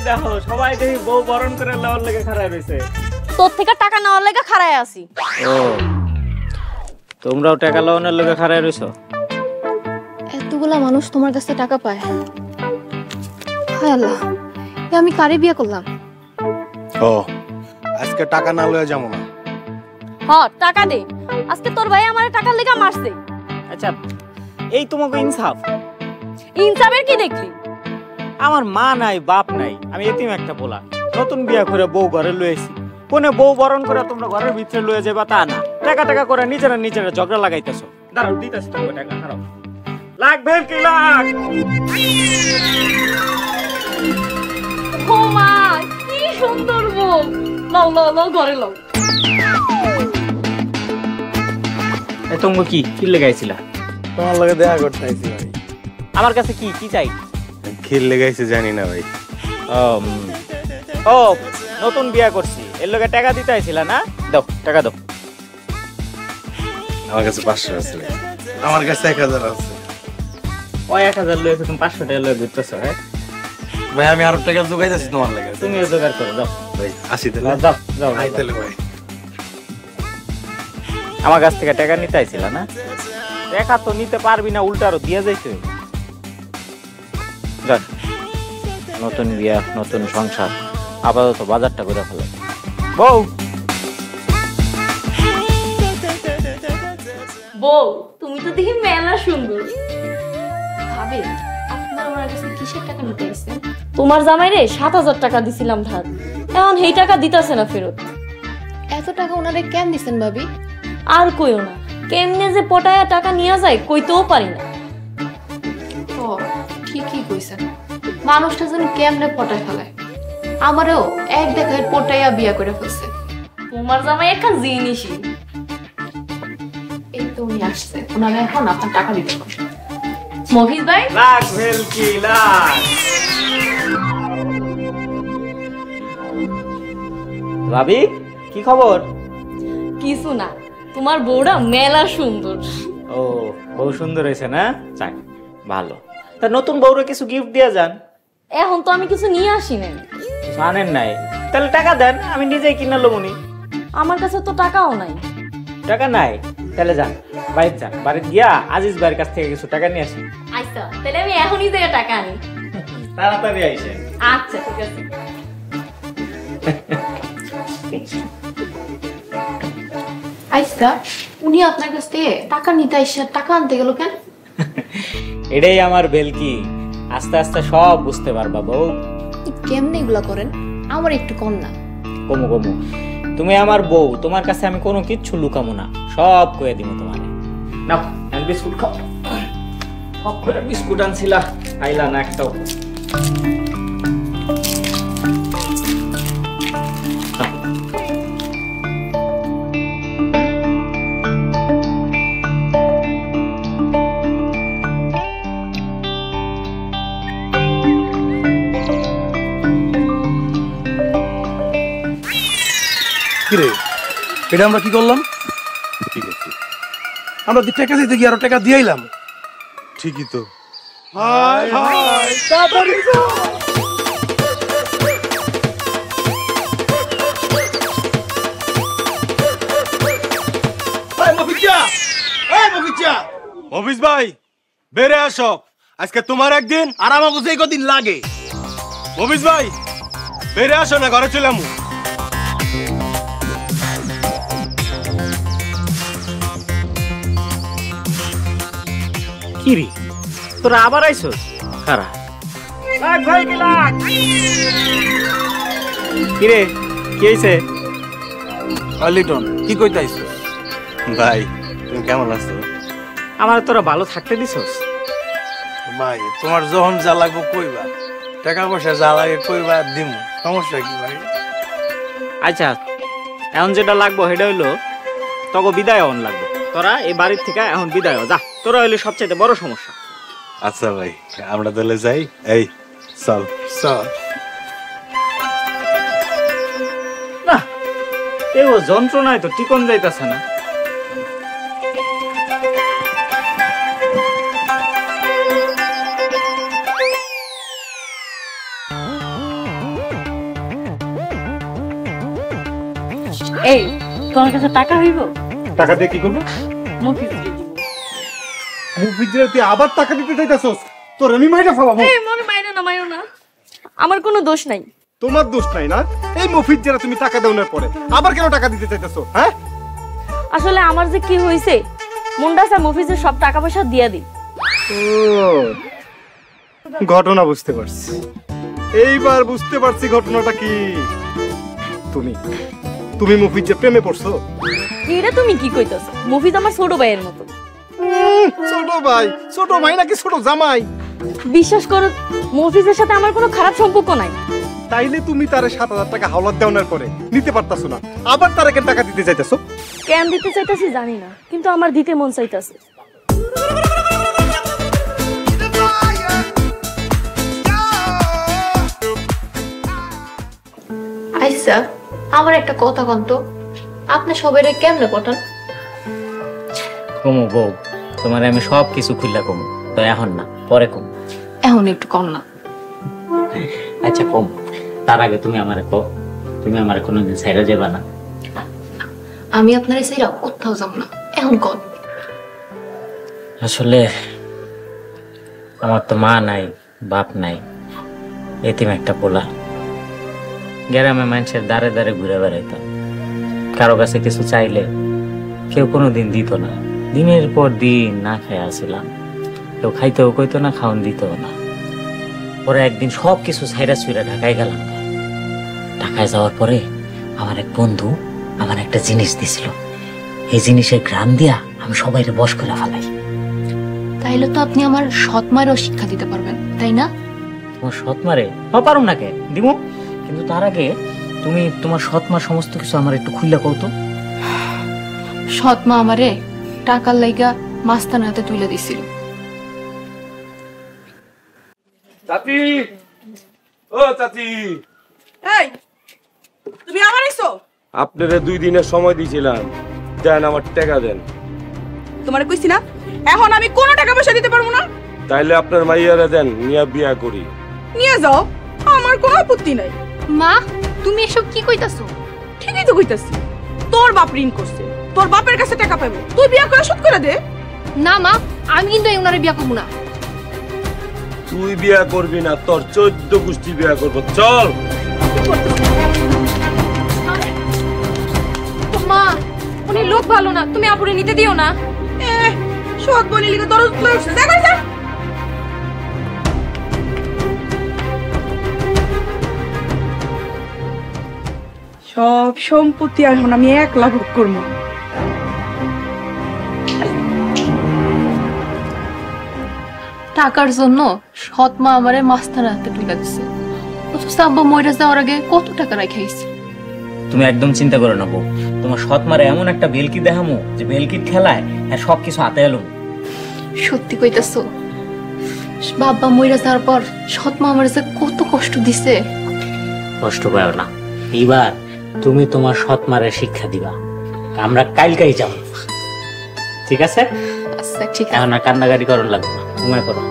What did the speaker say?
দেখো সবাই দেখি বউ বরণ করে নেওয়ার লেগে খাড়ায় রয়েছে। তোর থেকে টাকা নেওয়ার লেগে খাড়ায় আছি। ও তোমরাও টাকা লোনের লেগে খাড়ায় রয়েছো? এতগুলা মানুষ তোমার কাছে টাকা পায়, হায় আল্লাহ, আমি কারে বিয়ে করলাম? ও আজকে টাকা না লয়ে যাবো না। টাকা দে, আজকে তোর ভাই আমার টাকার লেগে মারছে। আচ্ছা এই তোমাকে ইনসাফ? ইনসাফের কি দেখলি? আমার মা নাই বাপ নাই, আমি এতিম একটা পোলা, নতুন বিয়া করে বউ ঘরে লয়েছি, কোনে বউ বরণ করে তোমরা ঘরের ভিতরে লয়ে যাবা তা না, টাকা টাকা করে নিজেরা নিজেরা ঝগড়া লাগাইতেছো। দাঁড়াও দিতেছি তোমাকে টাকা, হারাও লাগবে কি লাগ। ও মা কি সুন্দর বউ, লও লও লও ঘরে লও। এ তুমি কি কি লাগাইছিলা? তোমার লগে দেখা করতে আইছি ভাই। আমার কাছে কি কি চাই? খিল লাগাইছে জানি না ভাই। ও নতুন বিয়া করছি, এর লগে টাকা দিতে আইছিলা না? দাও টাকা দাও। আমার কাছে 500 আছে ভাই। আমার কাছে 1000 আছে। ওই 1000 লয়ে তুমি 500 টাকা লয়ে ঘুরতেছো? হ্যাঁ ভাই আমি আরো টাকা জোগাইতাছি তোমার লাগে। তুমি জোগাড় করো, দাও ভাই আসি তাহলে। যাও যাও আই তাহলে ভাই। আমার কাছ থেকে টাকা নিতে আইছিলা না? টাকা তো নিতে পারবি না, উল্টা আরো দিয়ে যাইতে। যাক নতুন বিয়া নতুন সংসার, আপাতত বাজারটা করে ফেলে। বউ বউ তুমি তো দেখি মেলা সুন্দর। ভাবে আপনার আমার কাছে কিসের টাকা নিতে আইছেন? তোমার জামাই রে 7000 টাকা দিছিলাম ধার, এখন এই টাকা দিতাছে না ফেরত। এত টাকা ওনারে কেন দিছেন ভাবি? আর কইও না, কেমনে যে পটায়া টাকা নিয়ে যায় কইতেও পারি না। ও ঠিকই কইছেন, মানুষটা যেন কেমনে পটায় ফেলায়। আমারও এক দেখায় পটাইয়া বিয়া করে ফেলছে। তোমার জামাই একটা জিনিসই। এই তো উনি আসছে, ওনারা এখন আপনার টাকা দিতে হবে। মহিষ ভাই লাগ ভেলকি লাগ। ভাবি কি খবর? কিছু না, তোমার বউটা মেলা সুন্দর। ও বউ সুন্দর হয়েছে না? যাক ভালো। তা নতুন বউরে কিছু গিফট দিয়ে যান। এখন তো আমি কিছু নিয়ে আসি নাই। জানেন নাই? তাহলে টাকা দেন, আমি নিজেই কিনে লবনি। আমার কাছে তো টাকাও নাই। টাকা নাই? তাহলে যান বাড়িতে, যান বাড়িতে গিয়া আজিজ ভাইয়ের কাছ থেকে কিছু টাকা নিয়ে আসেন। আচ্ছা তাহলে আমি এখনই থেকে টাকা আনি। তাড়াতাড়ি আইসেন। আচ্ছা ঠিক আছে। আচ্ছা উনি আপনার কাছ থেকে টাকা নিতে আইসা টাকা আনতে গেল কেন? এটাই আমার বেলকি, আস্তে আস্তে সব বুঝতে পারবা বউ। কেমনে এগুলা করেন আমার একটু কম না। কমু কমু, তুমি আমার বউ, তোমার কাছে আমি কোনো কিচ্ছু লুকামো না, সব কয়ে দিব তোমারে। নাও বিস্কুট খাও। সব করে বিস্কুট আনছিলা, খাইলা না একটাও। কিরে এটা আমরা কি করলাম? ঠিক আছে আমরা টাকা দিতে গিয়ে আরো টাকা দিয়েইলাম। ঠিকই তো। হাই হাই তাড়াতাড়ি মফিজ ভাই বেরে আসো, আজকে তোমার একদিন আর আমাকে যে কদিন লাগে। মফিজ ভাই বেরে আসো না, ঘরে চলে আমু। কি রে তোরা আবার আইছস? খারা লাগ ভাই কি লাগ। কি রে কি হইছে? লিটন কি কইতে আইছো? ভাই তুমি কেমন আছো? আমার তোরা ভালো থাকতে দিছস? ভাই তোমার যখন যা লাগবে কইবা, টাকা পয়সা যা লাগে কইবা দিম, সমস্যা কি ভাই? আচ্ছা এখন যেটা লাগবো সেটা হইলো তোকে বিদায় হন লাগবে। তোরা এই বাড়ির থেকে এখন বিদায় হ, যা। তোরা হইলে সবচেয়ে বড় সমস্যা। আচ্ছা ভাই আমরা তাহলে যাই। এই চল চল। না এই যন্ত্রণায় তো টিকন যাইতাছে না। এই তোমার কাছে টাকা হইব? টাকা দিয়ে কি করবো? মফিজ দিয়ে দিব। মুফিজরে তুই আবার টাকা দিতে চাইতাছস? তোর আমি মাইরা ফেলাবো। এই মনে মাইরো না, আমার কোনো দোষ নাই। তোমার দোষ নাই না? এই মুফিজরে তুমি টাকা দেওয়ার পরে আবার কেন টাকা দিতে চাইতাছো? হ্যাঁ, আসলে আমার যে কি হয়েছে, মুন্ডাসা মফিজের সব টাকা পয়সা দিয়ে দিই। ঘটনা বুঝতে পারছি, এইবার বুঝতে পারছি ঘটনাটা কি। তুমি তুমি মুফিজের প্রেমে পড়ছো? এটা তুমি কি কইতাছ? মফিজ আমার ছোট ভাইয়ের মতো। ছোট ভাই? ছোট ভাই নাকি ছোট জামাই? বিশ্বাস করো, মফিজের সাথে আমার কোনো খারাপ সম্পর্ক নাই। তাইলে তুমি তারে 7,000 টাকা হাওলাত দেওয়ার পরে নিতে পারতাছো না, আবার তারে কেন টাকা দিতে চাইতাছো? কেন দিতে চাইতাছি জানি না, কিন্তু আমার দিতে মন চাইতাছে। আচ্ছা, আমার একটা কথা কন্ত, আপনি সবাইরে কেমনে পটান? কমু বউ, তোমার আমি সব কিছু খুললা কমু, তো এখন না, পরে কমু। এখন একটু কম না? আচ্ছা কম, তার আগে তুমি আমারে কও, তুমি আমারে কোনোদিন ছেড়ে যাবে না? আমি আপনার সেইরা কোথাও যাব না, এখন কন। আসলে আমার তো মা নাই, বাপ নাই, এতিম একটা পোলা। গ্রামে মানুষের দাঁড়ে দাঁড়ে ঘুরে বেড়াইতাম, কারো কাছে কিছু চাইলে কেউ কোনোদিন দিত না। দিনের পর দিন না খেয়ে আসছিলাম, কেউ খাইতেও কইতো না, খাওয়ান দিতেও না। পরে একদিন সব কিছু ছাইরা ছুইরা ঢাকায় গেলাম। ঢাকায় যাওয়ার পরে আমার এক বন্ধু আমার একটা জিনিস দিছিল, এই জিনিসের গ্রাম দিয়া আমি সবাইকে বশ করে ফেলাই। তাইলে তো আপনি আমার সৎ মায়েরও শিক্ষা দিতে পারবেন, তাই না? তোমার সৎ মারে পারুম না কে দিমু, কিন্তু তার আগে তুমি তোমার সৎ মা সমস্ত কিছু আমার একটু খুললা কও তো। সৎ মা আমারে টাকার লাইগা মাস্তানা হাতে তুলে দিছিল। চাচি, ও চাচি, এই তুমি আবার এসো? আপনারে 2 দিনের সময় দিয়েছিলাম, দেন আমার টাকা দেন। তোমারে কইছি না এখন আমি কোনো টাকা পয়সা দিতে পারবো না। তাইলে আপনার মাইয়ারে দেন, নিয়া বিয়া করি। নিয়ে যাও, আমার কোনো আপত্তি নাই। মা, তুমি এসব কি কইতাছো? ঠিকই তো কইতাছি, তোর বাপ ঋণ করছে, তোর বাপের কাছে টাকা পাবো, তুই বিয়া করে শোধ করে দে। না মা, আমি কিন্তু এই ওনারে বিয়া করব না। তুই বিয়া করবি না, তোর 14 গোষ্ঠী বিয়া করবো। চল। মা, উনি লোক ভালো না, তুমি আপুরে নিতে দিও না। সৎ বলি লিখে দরজ তুলে উঠছে, যা যা। সব সম্পত্তি এখন আমি 1 লাখ ভোগ করবো। টাকার জন্য সৎ মা আমারে মাস্তানা হাতে তুলে দিছে, অথচ আব্বা মইরা যাওয়ার আগে কত টাকা রাখাইছে। তুমি একদম চিন্তা করো না বউ, তোমার সৎ মারে এমন একটা বেলকি দেখামু যে বেলকির খেলায় আর সবকিছু হাতে এলো। সত্যি কইতাছো? বাবা মইরা যাওয়ার পর সৎ মা আমারে যে কত কষ্ট দিছে। কষ্ট পাও না, এবার তুমি তোমার সৎ মারে শিক্ষা দিবা। আমরা কালকেই যাব, ঠিক আছে? আচ্ছা ঠিক আছে। এখন আর কান্নাকাটি করন লাগবে না, ঘুমায় পড়ো।